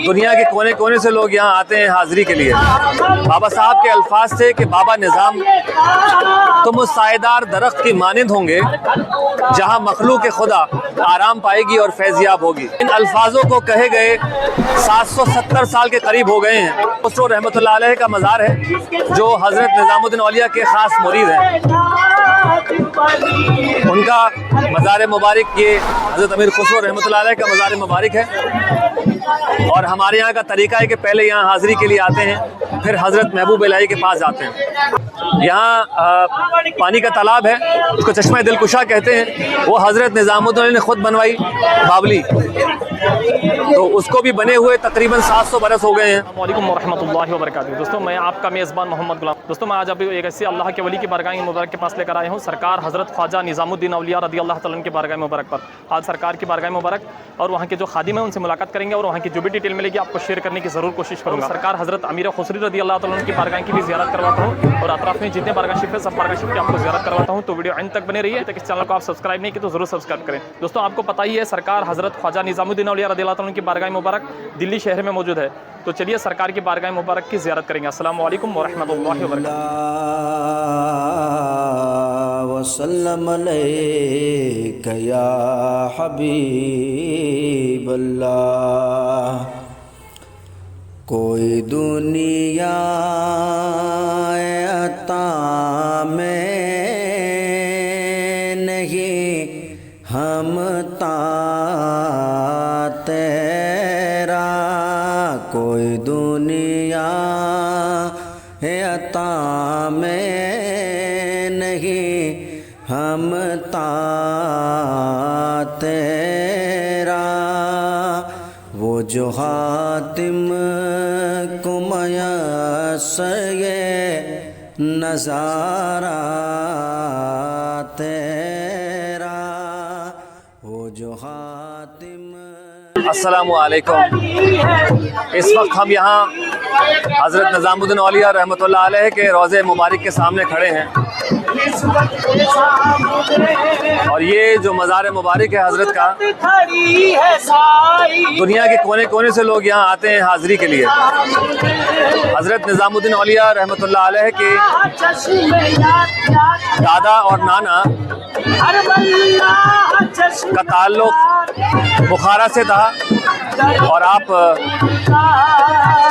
दुनिया के कोने कोने से लोग यहाँ आते हैं हाजिरी के लिए। बाबा साहब के अल्फाज थे कि बाबा निज़ाम तुम उस सायेदार दरख्त की मानिंद होंगे जहाँ मखलूक खुदा आराम पाएगी और फैज़याब होगी। इन अल्फाजों को कहे गए 770 साल के करीब हो गए हैं। खुसरो रहमतुल्लाह अलैह का मज़ार है जो हज़रत निज़ामुद्दीन औलिया के ख़ास मुरीद हैं। उनका मज़ार मुबारक ये हज़रत अमीर खुसरो रहमतुल्लाह अलैह का मज़ार मुबारक है। और हमारे यहाँ का तरीका है कि पहले यहाँ हाज़िरी के लिए आते हैं, फिर हज़रत महबूब इलाही के पास जाते हैं। यहाँ पानी का तालाब है, उसको चश्मा दिलकुशा कहते हैं। वो हज़रत निज़ामुद्दीन ने ख़ुद बनवाई बावली, तो उसको भी बने हुए तकरीबन 700 बरस हो गए हैं। अस्सलामु अलैकुम वरहमतुल्लाहि वबरकातुहू। दोस्तों, मैं आपका मेज़बान मोहम्मद गुलाम। दोस्तों, मैं आज अभी एक ऐसे अल्लाह के वली की बारगाह मुबारक के पास लेकर आया हूँ, सरकार हज़रत ख्वाजा निज़ामुद्दीन औलिया रज़ी अल्लाह तआला की बारगाह मुबारक पर। आज सरकार की बारगाह मुबारक और वहाँ के जो खादिम हैं उनसे मुलाकात करेंगे और वहाँ की जो भी डिटेल मिलेगी आपको शेयर करने की ज़रूर कोशिश करूँगा। सरकार हज़रत अमीर खुसरी रज़ी अल्लाह तआला की बारगाह की भी ज़ियारत करवाता हूँ और अतराफ़ में जितने बारगाह शिफ़ है सब बारगाह शिफ़ की आपको ज़ियारत करवाता हूँ। तो वीडियो एंड तक बने रहिए। तक इस चैनल को आप सब्सक्राइब नहीं किए तो ज़रूर सब्सक्राइब करें। दोस्तों, आपको पता ही है सरकार हज़रत ख्वाजा निज़ामुद्दीन औलिया रज़ी अल्लाह तआला की बारगाह मुबारक दिल्ली शहर में मौजूद है। तो चलिए सरकार की बारगाह मुबारक की ज़ियारत करेंगे। अस्सलामु अलैकुम वरहमतुल्लाहि वसल्लम अलैका या हबीबल्लाह। कोई दुनिया अता में नहीं हम तेरा, कोई दुनिया अता में नहीं हम तेरा। वो जो हातिम को मयस्सर नज़ारा तेरा, वो जो हातिम। अस्सलामु अलैकुम। इस वक्त हम यहाँ हज़रत निज़ामुद्दीन औलिया रहमतुल्लाह अलैह के रोज़े मुबारक के सामने खड़े हैं और ये जो मज़ार मुबारक है हज़रत का, दुनिया के कोने कोने से लोग यहाँ आते हैं हाज़िरी के लिए। हज़रत निज़ामुद्दीन औलिया रहमतुल्लाह अलैह के दादा और नाना का ताल्लुक़ बुखारा से था और आप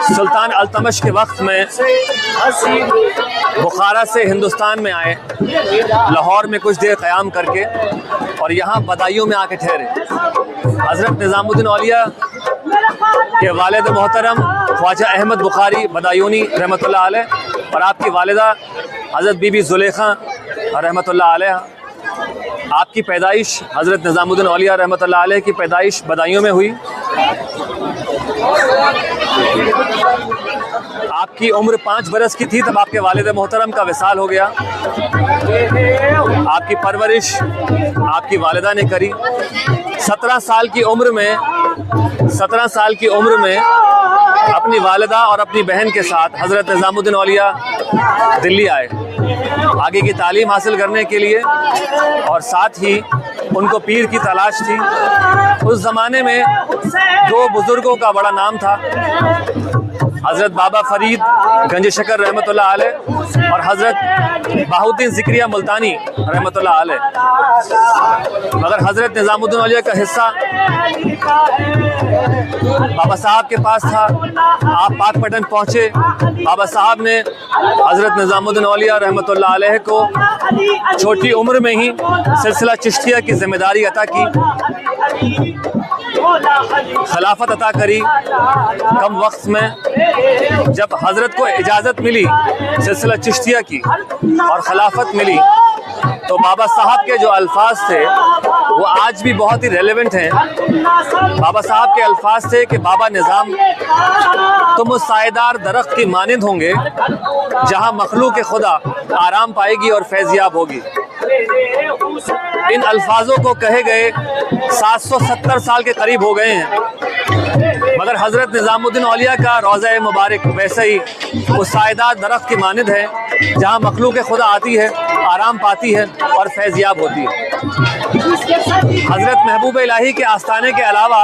सुल्तान अल्तमश के वक्त में बुखारा से हिंदुस्तान में आए, लाहौर में कुछ देर क़याम करके और यहाँ बदायूं में आके ठहरे। हज़रत निज़ामुद्दीन औलिया के वालिद मोहतरम ख्वाजा अहमद बुखारी बदायूनी रहमतुल्लाह अलैह और आपकी वालिदा हज़रत बीबी ज़ुलेखा रहमतुल्लाह अलैहा, आपकी पैदाइश हज़रत निज़ामुद्दीन औलिया रहमतुल्लाह अलैह की पैदाइश बदायूं में हुई। आपकी उम्र 5 बरस की थी तब आपके वालिद मोहतरम का विसाल हो गया। आपकी परवरिश आपकी वालिदा ने करी। 17 साल की उम्र में अपनी वालिदा और अपनी बहन के साथ हज़रत निज़ामुद्दीन औलिया दिल्ली आए आगे की तालीम हासिल करने के लिए और साथ ही उनको पीर की तलाश थी। उस ज़माने में 2 बुज़ुर्गों का बड़ा नाम था, हज़रत बाबा फ़रीद गंज शकर रहमतुल्लाह अलैह और हज़रत बाहुद्दीन ज़िक्रिया मुल्तानी रहमतुल्लाह अलैह। मगर हज़रत निज़ामुद्दीन औलिया का हिस्सा बाबा साहब के पास था। आप पाकपटन पहुँचे, बाबा साहब ने हज़रत निज़ामुद्दीन औलिया रहमतुल्लाह अलैह को छोटी उम्र में ही सिलसिला चिश्तिया की ज़िम्मेदारी अता की, खिलाफत अता करी। कम वक्त में जब हज़रत को इजाज़त मिली सिलसिला चिश्तिया की और खिलाफत मिली तो बाबा साहब के जो अल्फाज थे वो आज भी बहुत ही रेलेवेंट हैं। बाबा साहब के अल्फाज थे कि बाबा निज़ाम तुम उस सायेदार दरख्त की मानिंद होंगे जहाँ मखलूक खुदा आराम पाएगी और फैज़याब होगी। इन अल्फाजों को कहे गए 770 साल के करीब हो गए हैं। मगर हज़रत निज़ामुद्दीन औलिया का रोज़ा मुबारक वैसे ही उस सायेदार दरख्त की मानद है जहाँ मखलूक खुदा आती है, आराम पाती है और फैज़याब होती है। हज़रत महबूब इलाही के आस्थाने के अलावा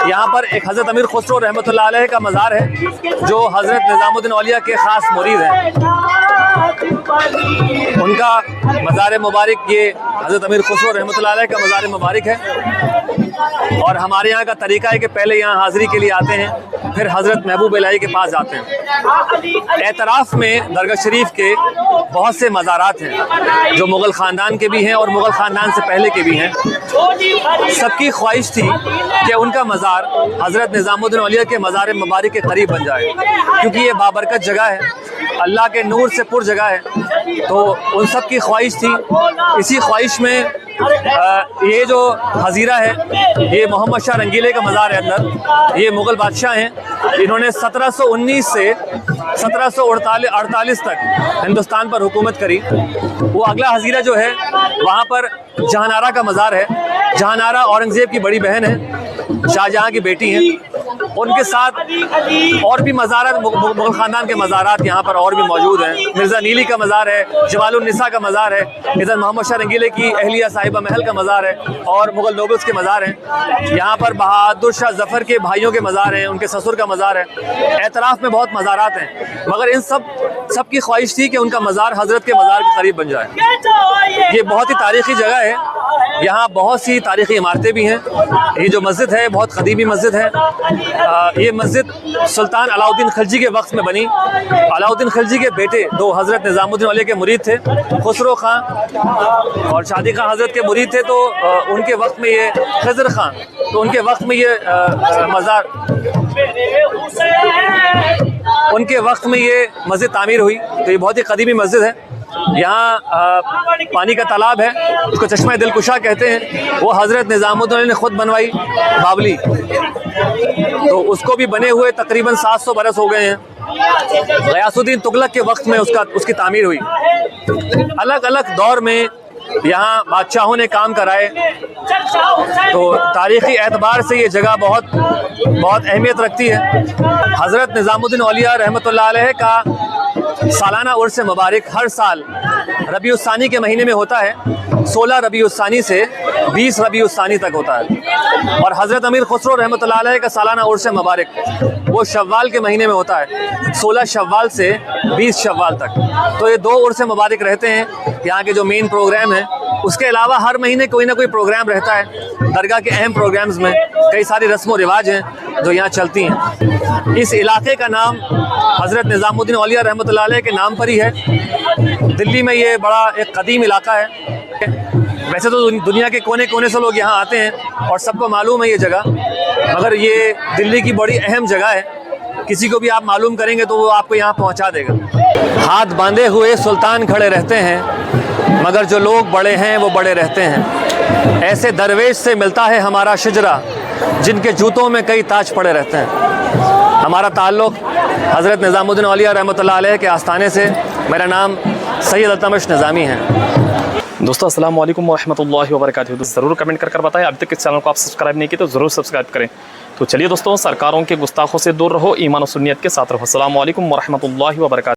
यहाँ पर एक हज़रत अमीर खुसरो रहमतुल्लाह अलैह का मज़ार है जो हज़रत निज़ामुद्दीन औलिया के ख़ास मुरीद हैं। उनका मज़ार मुबारक ये हज़रत अमीर खुसरो रहमतुल्लाह अलैह का मज़ार मुबारक है। और हमारे यहाँ का तरीका है कि पहले यहाँ हाज़िरी के लिए आते हैं, फिर हज़रत महबूब इलाही के पास जाते हैं। एतराफ़ में दरगाह शरीफ के बहुत से मज़ारात हैं जो मुग़ल ख़ानदान के भी हैं और मुग़ल ख़ानदान से पहले के भी हैं। सबकी ख्वाहिश थी कि उनका मज़ार हज़रत निज़ामुद्दीन औलिया के मज़ार मुबारक के करीब बन जाए, क्योंकि ये बाबरकत जगह है, अल्लाह के नूर से पुर जगह है। तो उन सब की ख्वाहिश थी। इसी ख्वाहिश में ये जो हज़ीरा है ये मोहम्मद शाह रंगीले का मज़ार है अंदर। ये मुग़ल बादशाह हैं, इन्होंने 1719 से 1748 तक हिंदुस्तान पर हुकूमत करी। वो अगला हज़ीरा जो है वहाँ पर जहानारा का मज़ार है। जहानारा औरंगज़ेब की बड़ी बहन है, शाहजहाँ की बेटी हैं। उनके साथ और भी मज़ारात, मुग़ल ख़ानदान के मज़ारात यहाँ पर और भी मौजूद हैं। मिर्ज़ा नीली का मज़ार है, जवालुन्निसा का मज़ार है, इधर मोहम्मद शाह रंगीले की अहलिया साहिबा महल का मज़ार है और मुग़ल नोबल्स के मज़ार हैं। यहाँ पर बहादुर शाह ज़फ़र के भाइयों के मज़ार हैं, उनके ससुर का मज़ार है। एतराफ़ में बहुत मज़ारात हैं, मगर इन सब की ख्वाहिश थी कि उनका मज़ार हज़रत के मज़ार के करीब बन जाए। ये बहुत ही तारीख़ी जगह है, यहाँ बहुत सी तारीख़ी इमारतें भी हैं। ये जो मस्जिद है बहुत क़दीमी मस्जिद है। ये मस्जिद सुल्तान अलाउद्दीन खिलजी के वक्त में बनी। अलाउद्दीन खिलजी के बेटे दो हज़रत निज़ामुद्दीन औलिया के मुरीद थे, खुसरो खां और शादी खां हज़रत के मुरीद थे। तो उनके वक्त में ये खज़र खां, तो उनके वक्त में ये मज़ार, उनके वक्त में ये मस्जिद तामीर हुई। तो ये बहुत ही क़दीमी मस्जिद है। यहाँ पानी का तालाब है, उसको चश्मा दिलकुशा कहते हैं। वो हज़रत निज़ामुद्दीन औलिया ने ख़ुद बनवाई, बावली। तो उसको भी बने हुए तकरीबन 700 बरस हो गए हैं। गयासुद्दीन तुगलक के वक्त में उसकी तामीर हुई। अलग अलग दौर में यहाँ बादशाहों ने काम कराए। तो तारीख़ी एतबार से ये जगह बहुत अहमियत रखती है। हज़रत निज़ामुद्दीन औलिया रहमतुल्लाह अलैह का सालाना उर्स मुबारक हर साल रबीउस्सानी के महीने में होता है। 16 रबीउस्सानी से 20 रबीउस्सानी तक होता है। और हज़रत अमीर खुसरो रहमतुल्लाह अलैह का सालाना उर्स मुबारक वो शव्वाल के महीने में होता है, 16 शव्वाल से 20 शव्वाल तक। तो ये 2 उर्स मुबारक रहते हैं यहाँ के जो मेन प्रोग्राम हैं। उसके अलावा हर महीने कोई ना कोई प्रोग्राम रहता है। दरगाह के अहम प्रोग्राम्स में कई सारी रस्म व रिवाज हैं जो यहाँ चलती हैं। इस इलाके का नाम हज़रत निज़ामुद्दीन औलिया रहमतुल्लाह अलैह के नाम पर ही है। दिल्ली में ये बड़ा एक कदीम इलाका है। वैसे तो दुनिया के कोने कोने से लोग यहाँ आते हैं और सबको मालूम है ये जगह, मगर ये दिल्ली की बड़ी अहम जगह है। किसी को भी आप मालूम करेंगे तो वो आपको यहाँ पहुँचा देगा। हाथ बांधे हुए सुल्तान खड़े रहते हैं, मगर जो लोग बड़े हैं वो बड़े रहते हैं। ऐसे दरवेश से मिलता है हमारा शिजरा, जिनके जूतों में कई ताज पड़े रहते हैं। हमारा ताल्लुक़ हज़रत निज़ामुद्दीन औलिया रहमतुल्लाह अलैह के आस्थाने से। मेरा नाम सैयद अल्तमश निज़ामी है। दोस्तों अस्सलाम वालेकुम वरहमतुल्लाहि वबरकातुहू। तो ज़रूर कमेंट कर बताएं, अभी तक इस चैनल को आप सब्सक्राइब नहीं किए तो ज़रूर सब्सक्राइब करें। तो चलिए दोस्तों, सरकारों के गुस्ताखों से दूर रहो, ईमान और सुन्नियत के साथ रहो। अस्सलाम वालेकुम वरहमतुल्लाहि वबरकातुहू।